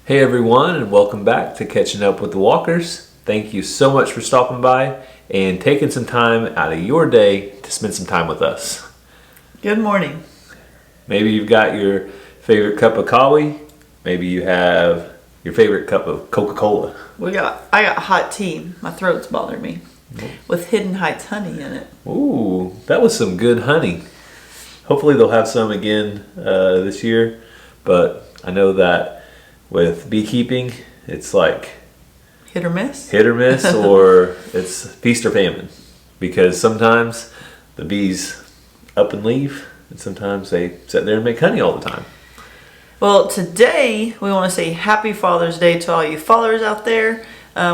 Hey everyone, and welcome back to Catching Up with the Walkers. Thank you so much for stopping by and taking some time out of your day to spend some time with us. Good morning. Maybe you've got your favorite cup of coffee. Maybe you have your favorite cup of Coca-Cola. I got hot tea. My throat's bothering me. With Hidden Heights honey in it. Ooh, that was some good honey. Hopefully they'll have some again this year, but I know that with beekeeping, it's like hit or miss, or it's feast or famine, because sometimes the bees up and leave, and sometimes they sit there and make honey all the time. Well, today we want to say Happy Father's Day to all you fathers out there.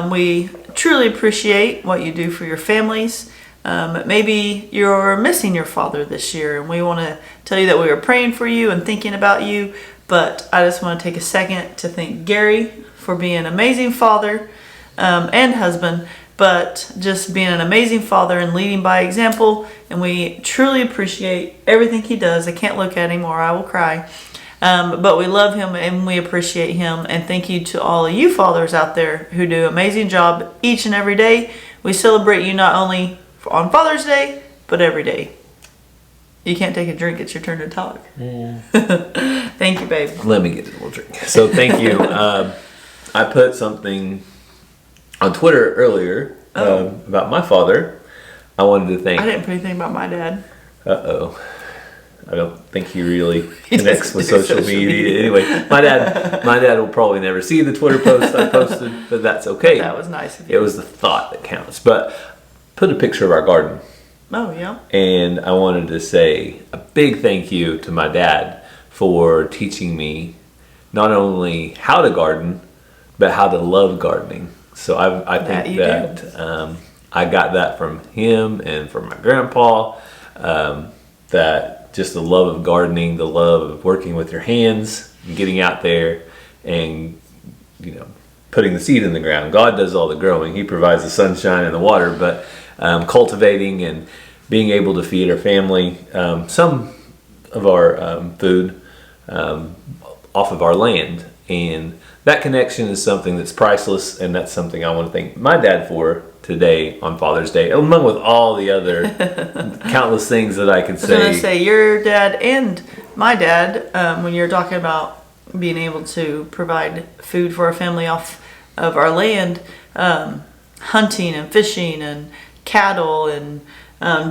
We truly appreciate what you do for your families. Maybe you're missing your father this year, and we want to tell you that we are praying for you and thinking about you. But I just want to take a second to thank Gary for being an amazing father and husband, but just being an amazing father and leading by example. And we truly appreciate everything he does. I can't look at him or I will cry. But we love him and we appreciate him. And thank you to all of you fathers out there who do an amazing job each and every day. We celebrate you not only on Father's Day, but every day. You can't take a drink. It's your turn to talk. Thank you, babe. Let me get a little drink. So thank you. I put something on Twitter earlier about my father. I wanted to thank... I didn't put anything about my dad. Uh-oh. I don't think he really connects with social media. Anyway, my dad will probably never see the Twitter post I posted, but that's okay. That was nice of you. It was the thought that counts. But put a picture of our garden. Oh, yeah. And I wanted to say a big thank you to my dad for teaching me not only how to garden, but how to love gardening. So I think that I got that from him and from my grandpa, that just the love of gardening, the love of working with your hands, and getting out there and, putting the seed in the ground. God does all the growing. He provides the sunshine and the water, but cultivating and being able to feed our family some of our food off of our land. And that connection is something that's priceless, and that's something I want to thank my dad for today on Father's Day, along with all the other countless things that I could say. I was going to say, your dad and my dad, when you're talking about being able to provide food for our family off of our land, hunting and fishing and cattle and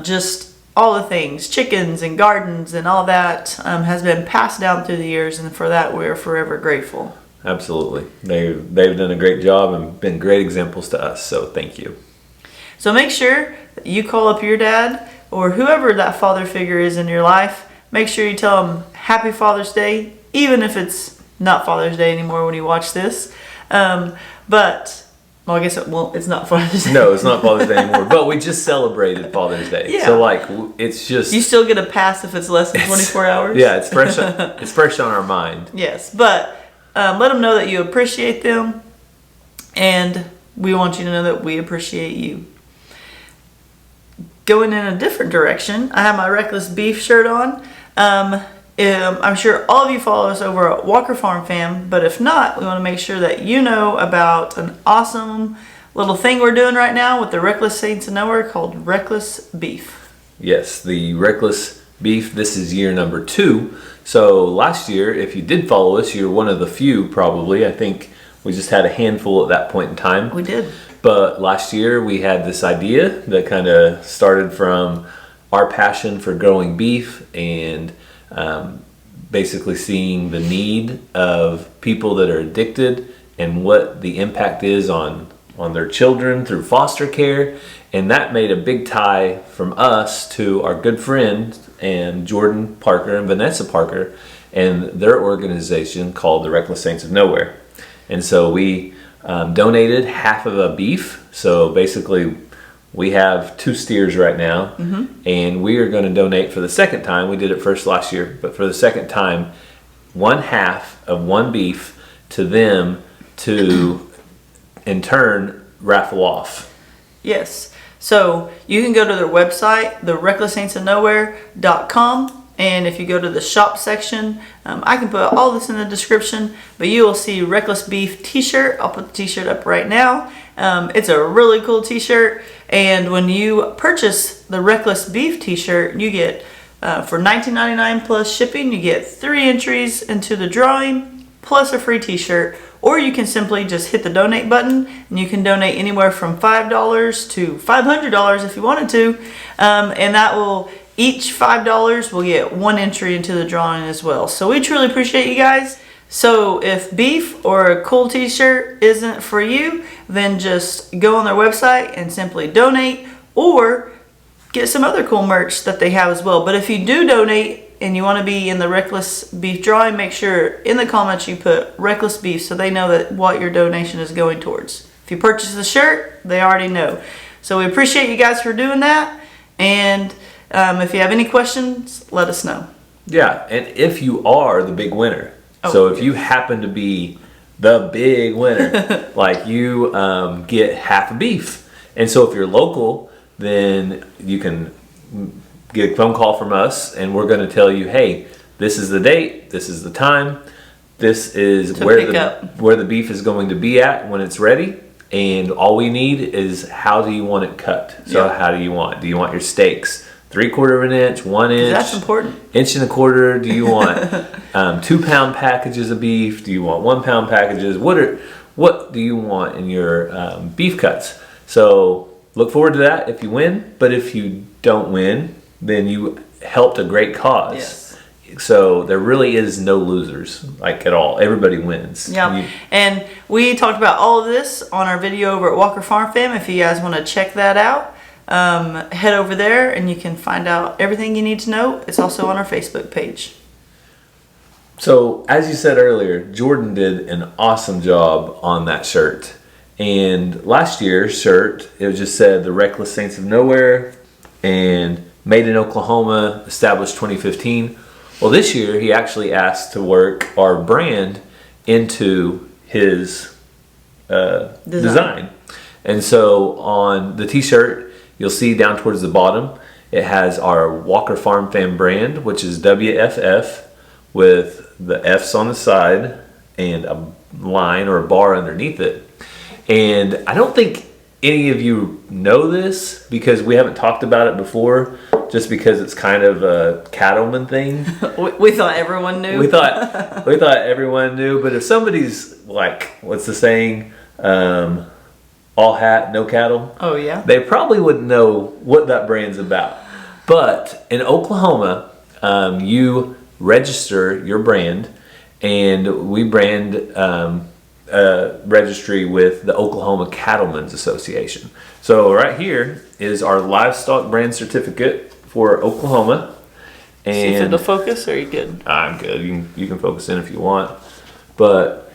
just all the things, chickens and gardens and all that has been passed down through the years, and for that we're forever grateful. Absolutely. They've done a great job and been great examples to us, so thank you. So make sure that you call up your dad or whoever that father figure is in your life. Make sure you tell him Happy Father's Day, even if it's not Father's Day anymore when you watch this. Well, I guess it's not Father's Day. No, it's not Father's Day anymore. But we just celebrated Father's Day. Yeah. So it's just... You still get a pass if it's less than 24 hours? Yeah, it's fresh. It's fresh on our mind. Yes, but let them know that you appreciate them, and we want you to know that we appreciate you. Going in a different direction, I have my Reckless Beef shirt on. I'm sure all of you follow us over at Walker Farm Fam, but if not, we want to make sure that you know about an awesome little thing we're doing right now with the Reckless Saints of Nowhere called Reckless Beef. Yes, the Reckless Beef. This is year number 2. So last year, if you did follow us, you're one of the few probably. I think we just had a handful at that point in time. We did. But last year we had this idea that kind of started from our passion for growing beef and basically seeing the need of people that are addicted and what the impact is on their children through foster care. And that made a big tie from us to our good friend and Jordan Parker and Vanessa Parker and their organization called the Reckless Saints of Nowhere. And so we donated half of a beef. So basically we have 2 steers right now, and we are going to donate for the second time. We did it first last year, but for the second time, 1/2 of 1 beef to them to, in turn, raffle off. Yes. So you can go to their website, therecklesssaintsofnowhere.com, And if you go to the shop section, I can put all this in the description, but you will see Reckless Beef t-shirt. I'll put the t-shirt up right now. It's a really cool t-shirt. And when you purchase the Reckless Beef t-shirt, you get, for $19.99 plus shipping, you get 3 entries into the drawing plus a free t-shirt. Or you can simply just hit the donate button, and you can donate anywhere from $5 to $500 if you wanted to. And that will, each $5 will get 1 entry into the drawing as well. So we truly appreciate you guys. So if beef or a cool t-shirt isn't for you, then just go on their website and simply donate, or get some other cool merch that they have as well. But if you do donate and you want to be in the Reckless Beef drawing, make sure in the comments you put Reckless Beef so they know that what your donation is going towards. If you purchase the shirt, they already know. So we appreciate you guys for doing that. And if you have any questions, let us know. Yeah, and if you are the big winner, so if you happen to be the big winner, like you get half a beef. And so if you're local, then you can get a phone call from us, and we're going to tell you, hey, this is the date, this is the time, this is where the beef is going to be at when it's ready, and all we need is how do you want it cut. So how do you want your steaks 3/4 of an inch, 1 inch? That's important. 1.25 inches? Do you want 2-pound packages of beef? Do you want 1-pound packages? What do you want in your beef cuts? So look forward to that if you win. But if you don't win, then you helped a great cause. Yes. So there really is no losers, like at all. Everybody wins. Yeah. And we talked about all of this on our video over at Walker Farm Fam. If you guys want to check that out, head over there and you can find out everything you need to know. It's also on our Facebook page. So as you said earlier, Jordan did an awesome job on that shirt. And last year's shirt, it just said the Reckless Saints of Nowhere and made in Oklahoma, established 2015. Well, this year he actually asked to work our brand into his design. And so on the t-shirt, you'll see down towards the bottom, it has our Walker Farm Fam brand, which is WFF, with the F's on the side and a line or a bar underneath it. And I don't think any of you know this because we haven't talked about it before, just because it's kind of a cattleman thing. We thought everyone knew. We thought everyone knew, but if somebody's like, what's the saying? All hat, no cattle. Oh yeah. They probably wouldn't know what that brand's about. But in Oklahoma, you register your brand, and we brand registry with the Oklahoma Cattlemen's Association. So right here is our livestock brand certificate for Oklahoma. And see if it'll focus, or are you good? I'm good. You can focus in if you want. But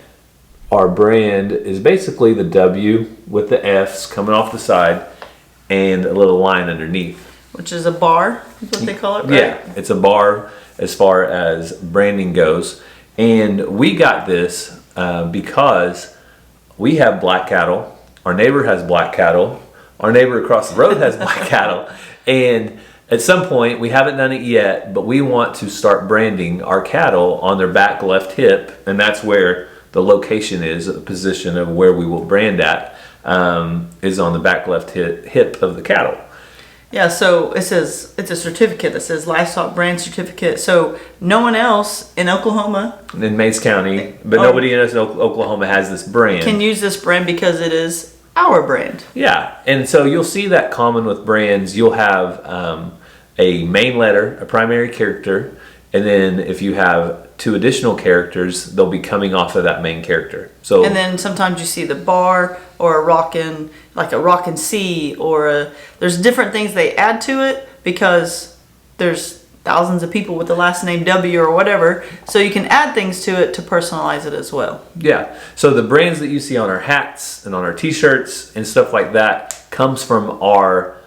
our brand is basically the W with the F's coming off the side and a little line underneath. Which is a bar, is what they call it, right? Yeah, it's a bar as far as branding goes. And we got this because we have black cattle, our neighbor has black cattle, our neighbor across the road has black cattle, and at some point, we haven't done it yet, but we want to start branding our cattle on their back left hip, and that's where the location is, the position of where we will brand at, is on the back left hip of the cattle. Yeah, so it says, it's a certificate that says livestock brand certificate. So no one else in Oklahoma, In Mays County, but nobody in Oklahoma has this brand. can use this brand because it is our brand. Yeah, and so you'll see that common with brands. You'll have a main letter, a primary character, and then if you have 2 additional characters, they'll be coming off of that main character. So And then sometimes you see the bar or a rockin', like a rockin' C, or there's different things they add to it because there's thousands of people with the last name W or whatever. So you can add things to it to personalize it as well. yeah, so the brands that you see on our hats and on our t-shirts and stuff like that comes from our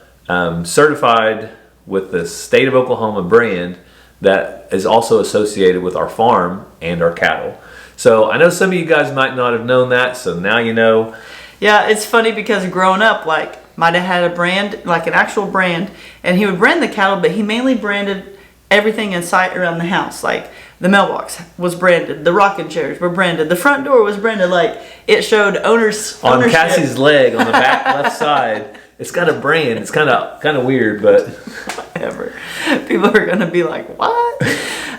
certified with the state of Oklahoma brand that is also associated with our farm and our cattle. So I know some of you guys might not have known that, so now you know. Yeah, it's funny because growing up, like my dad had a brand, like an actual brand, and he would brand the cattle, but he mainly branded everything in sight around the house. Like the mailbox was branded, the rocking chairs were branded, the front door was branded. Like it showed ownership. On Cassie's leg on the back left side, it's got a brand. It's kind of weird, but whatever. People are gonna be like, what?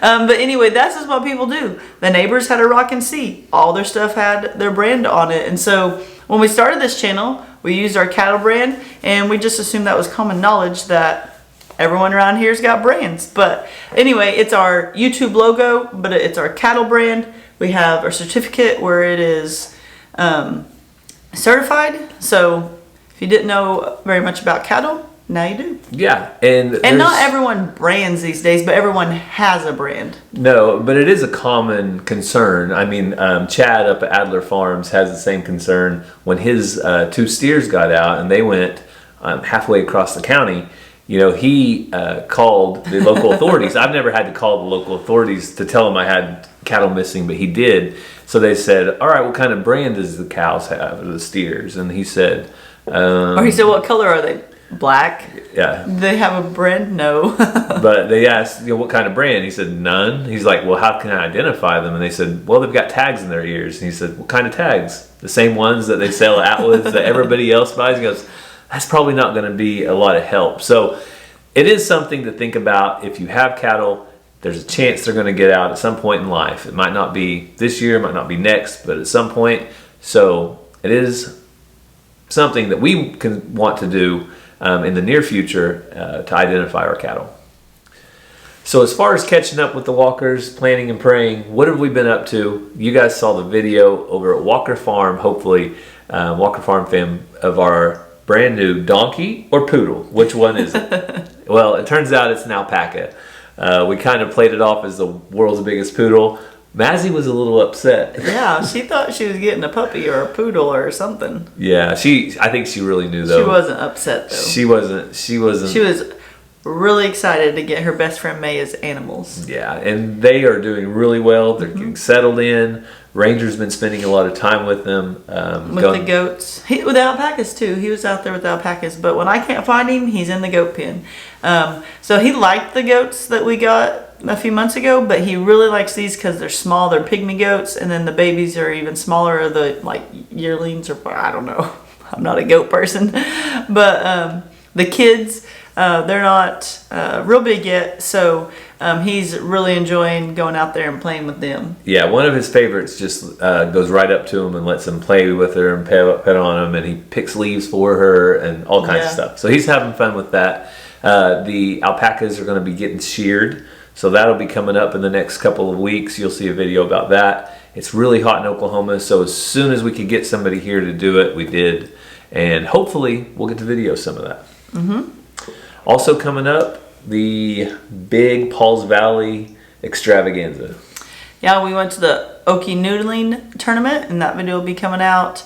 But anyway, that's just what people do. The neighbors had a rocking seat. All their stuff had their brand on it. And so when we started this channel, we used our cattle brand, and we just assumed that was common knowledge that everyone around here's got brands. But anyway, it's our YouTube logo, but it's our cattle brand. We have our certificate where it is certified. So if you didn't know very much about cattle, now you do. Yeah, and not everyone brands these days, but everyone has a brand. No, but it is a common concern. I mean, Chad up at Adler Farms has the same concern when his 2 steers got out and they went halfway across the county. You know, he called the local authorities. I've never had to call the local authorities to tell them I had cattle missing, but he did. So they said, all right, what kind of brand does the cows have, or the steers? And he said... or he said, what color are they? Black? Yeah. They have a brand? No. But they asked, what kind of brand? He said, none. He's like, well, how can I identify them? And they said, well, they've got tags in their ears. And he said, what kind of tags? The same ones that they sell at Atwoods that everybody else buys? He goes, that's probably not going to be a lot of help. So it is something to think about. If you have cattle, there's a chance they're going to get out at some point in life. It might not be this year, it might not be next, but at some point. So it is something that we can want to do in the near future to identify our cattle. So as far as catching up with the Walkers, planning and praying, what have we been up to? You guys saw the video over at Walker Farm, hopefully, Walker Farm fam, of our brand new donkey or poodle. Which one is it? Well, it turns out it's an alpaca. We kind of played it off as the world's biggest poodle. Mazzy was a little upset. Yeah, she thought she was getting a puppy or a poodle or something. Yeah, I think she really knew though. She wasn't upset though. She wasn't. She was really excited to get her best friend Maya's animals. Yeah, and they are doing really well. They're getting settled in. Ranger's been spending a lot of time with them. With the goats. With the alpacas too. He was out there with the alpacas, but when I can't find him, he's in the goat pen. So he liked the goats that we got a few months ago, but he really likes these because they're small. They're pygmy goats, and then the babies are even smaller, the like yearlings, or I don't know. I'm not a goat person. But the kids, they're not real big yet, so he's really enjoying going out there and playing with them. Yeah, one of his favorites just goes right up to him and lets him play with her and pet on him, and he picks leaves for her and all kinds of stuff. So he's having fun with that. The alpacas are going to be getting sheared, so that'll be coming up in the next couple of weeks. You'll see a video about that. It's really hot in Oklahoma, so as soon as we could get somebody here to do it, we did. And hopefully we'll get to video some of that. Also coming up, the big Pauls Valley extravaganza. Yeah, we went to the Okie Noodling tournament, and that video will be coming out,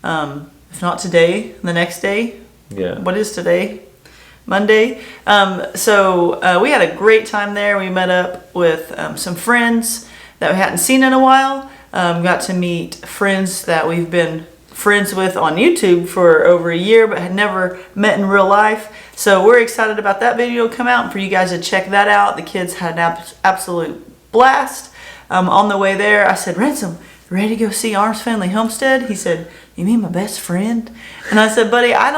if not today, the next day. Yeah. What is today? Monday. So we had a great time there. We met up with some friends that we hadn't seen in a while. Got to meet friends that we've been friends with on YouTube for over a year, but had never met in real life. So we're excited about that video to come out and for you guys to check that out. The kids had an absolute blast. On the way there, I said, Ransom, ready to go see Arms Family Homestead? He said, you mean my best friend? And I said, buddy, I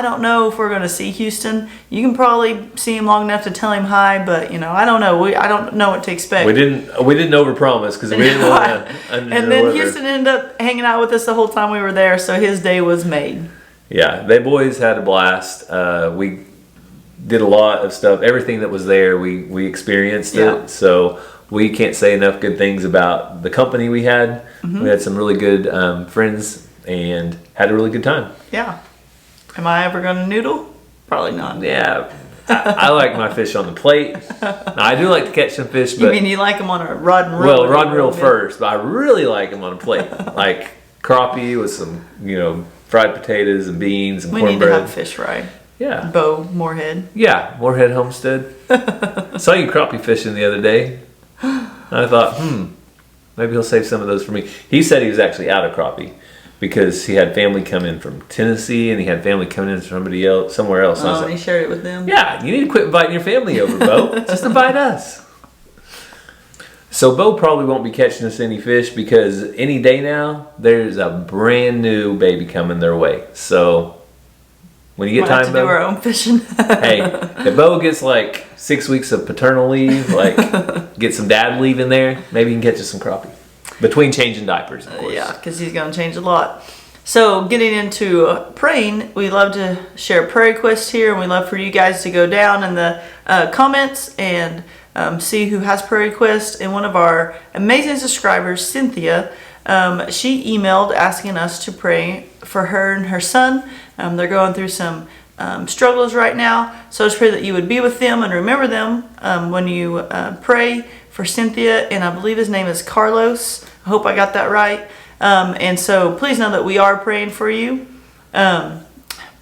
don't know if we're going to see Houston. You can probably see him long enough to tell him hi, but you know, I don't know. I don't know what to expect. We didn't overpromise because we didn't want to And then Houston ended up hanging out with us the whole time we were there, so his day was made. Yeah, they boys had a blast. We did a lot of stuff. Everything that was there, we experienced it. So we can't say enough good things about the company we had. We had some really good friends and had a really good time. Yeah. Am I ever going to noodle? Probably not. Yeah. I like my fish on the plate. Now, I do like to catch some fish, but... You mean you like them on a rod and reel? Well, rod and reel first, but I really like them on a plate. Like crappie with some, fried potatoes and beans and cornbread. We need to have a fish fry. Yeah. Bo Moorhead. Yeah, Moorhead Homestead. I saw you crappie fishing the other day. And I thought, maybe he'll save some of those for me. He said he was actually out of crappie, because he had family come in from Tennessee and he had family coming in from somewhere else. Oh, and he shared it with them. Yeah, you need to quit inviting your family over, Bo. Just invite us. So Bo probably won't be catching us any fish because any day now there's a brand new baby coming their way. So when you get time, to do our own fishing. Hey, if Bo gets like 6 weeks of paternal leave, like get some dad leave in there, maybe you can catch us some crappie. Between changing diapers, of course. Yeah, because he's going to change a lot. So getting into praying, we love to share prayer requests here, and we love for you guys to go down in the comments and see who has prayer requests. And one of our amazing subscribers, Cynthia, she emailed asking us to pray for her and her son. They're going through some struggles right now. So I just pray that you would be with them and remember them when you pray for Cynthia, and I believe his name is Carlos. I hope I got that right. And so please know that we are praying for you.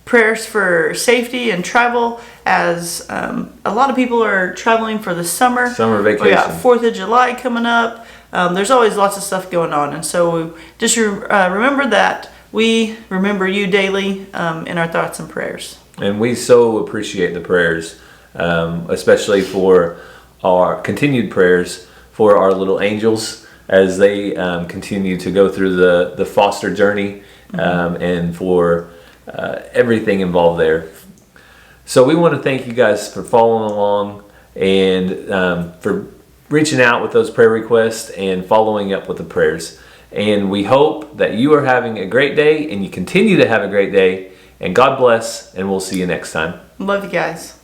Prayers for safety and travel, as a lot of people are traveling for the summer vacation. We got 4th of July coming up. There's always lots of stuff going on, and so just remember that we remember you daily in our thoughts and prayers. And we so appreciate the prayers, especially for our continued prayers for our little angels as they continue to go through the foster journey, and for everything involved there. So we want to thank you guys for following along and for reaching out with those prayer requests and following up with the prayers. And we hope that you are having a great day and you continue to have a great day. And God bless, and we'll see you next time. Love you guys.